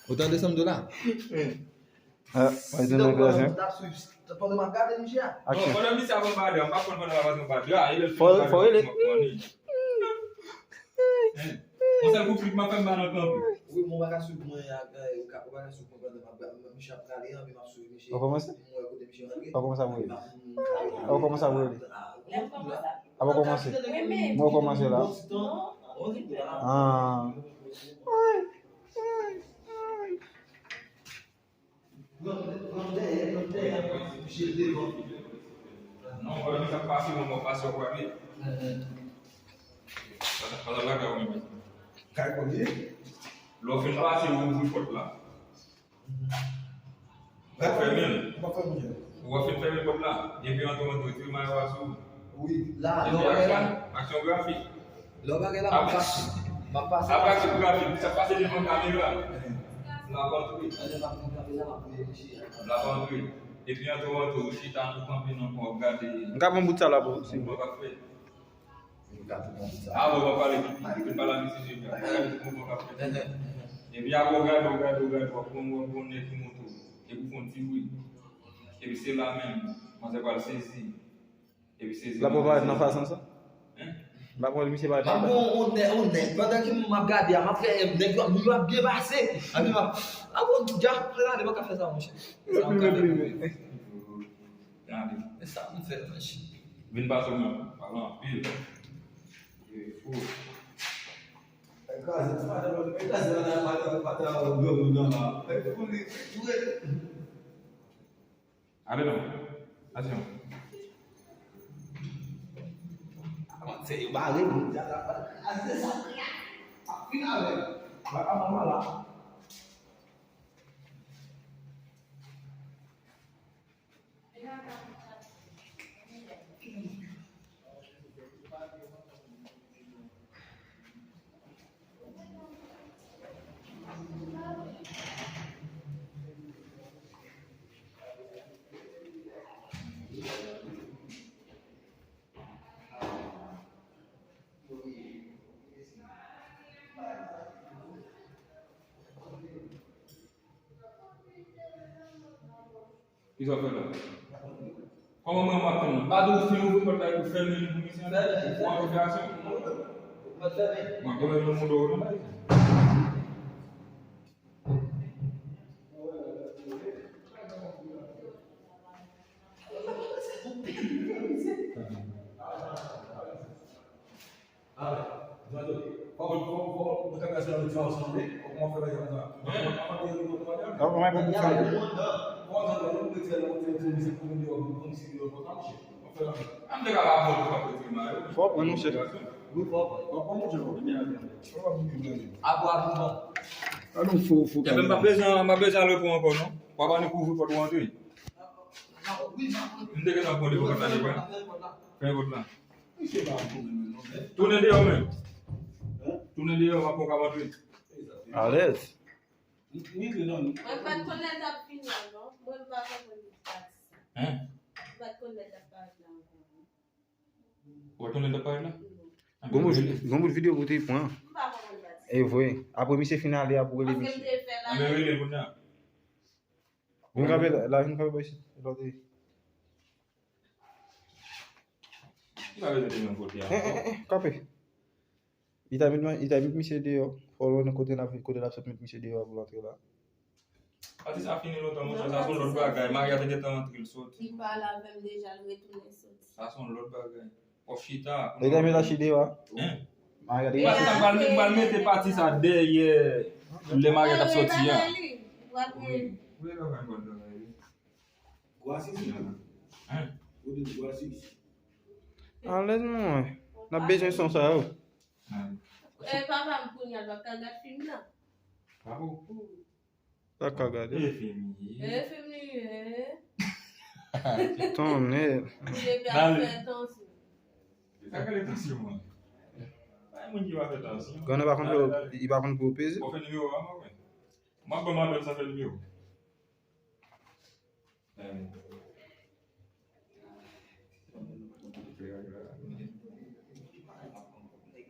Autant de somme de là. Vai dando negócio, Tá falando uma cara de já. Action. Foi ele. Você não fica mais para no campo. O irmão vai subir manhã, o cabo vai subir para me chamar para ali, me subir mexer. Vou começar? Vou começar com ele. Eu Vou começar com ele. Vou começar. Vou começar lá. Ah. Não, agora fica fácil, não fácil agora ali. Pada laga kami. Cai com ele? Lo fin fácil o foot lá. Vai Família. Uma família. O fin família por lá. E bien automa tu tu mais wasu. Oui, lá, lá. Action graphique. Logo aquela mapa. Mapa. Apa que graphique, ça passe de mon caméra. La construit. La construit. Et puis automa tu si tant tu camper non pour regarder. Enggak membuka lah, Bu. On va faire. Ah, on va parler de la musique. Et puis, on regarde, on est qui moto. Et puis, on dit et puis, c'est la même. On va pas saisir. Et puis, saisir. Lá para não façam ça. Lá para ele vai. Ah bon, on est. Pendant que m'a gardé, m'a fait un nègre, il m'a bien passé. Ah bon, déjà, regardez, moi, faire ça, mon cher. C'est ça, on fait, mon cher. Vin pas sur moi. Parlant, pile. Allez, non. Attention. Você valeu, já dá. Às vezes, afinal, vai pra mamãe lá. Ils ont fait là. Comment on m'a fait? Pas de film pour faire le film de mission d'aide. Pour en faire ça. Moi, je vais le monde au monde. Como é que eu Am de la foto pa petit mai. Fopo, eu não sei. Água, Eu não fofo. Ya ben ma besoin le pour encore non. Pas pas ne couvre pas loin de. Ndeke na ko de ko ta ni ba. Fais votre là. Tourne de homme. Tourne de homme pour ka battre. Arrête. Mwen pat konnen tap final, non? Mwen pa konnen tap. Hein? Pat konnen tap pa la ankon. Ou tourne de pas là? Vamos vídeo botei põe. Mwen pa konnen tap. Eu vou. Après mise finale après ele. Paske mte fè la. Mais oui, le bonheur. Vamos ver lá, vamos ver baixo. Lá de. Il va venir de mon côté. Capé. Il t'a mis monsieur dehors. Follow le côté la sorte mettre monsieur dehors pour l'entrer là. Ati ça fini l'autre monde, ça son l'autre bagaille. Maria de temps entre le saute. Di pa la vem deja l retourne soti. Ça son l'autre bagaille. Ofita. Il a mis la chide là. Hein? Maria de. Parce que va mettre parti ça derrière les Maria t'a sorti hein. Wapwe. Oui, là va bon. Hein? Enlève-moi. Na besoin son ça. E papa m koun yal wak kagat film la. Bravo. Tá cagado. Et fini. E film ni e. Ton merde. Mwen pe a fè attention. Ça quelle attention moi. Pas mon qui va faire attention. Quand on va contre il va contre pour peser. On fait numéro à moi. Moi comment ça fait numéro.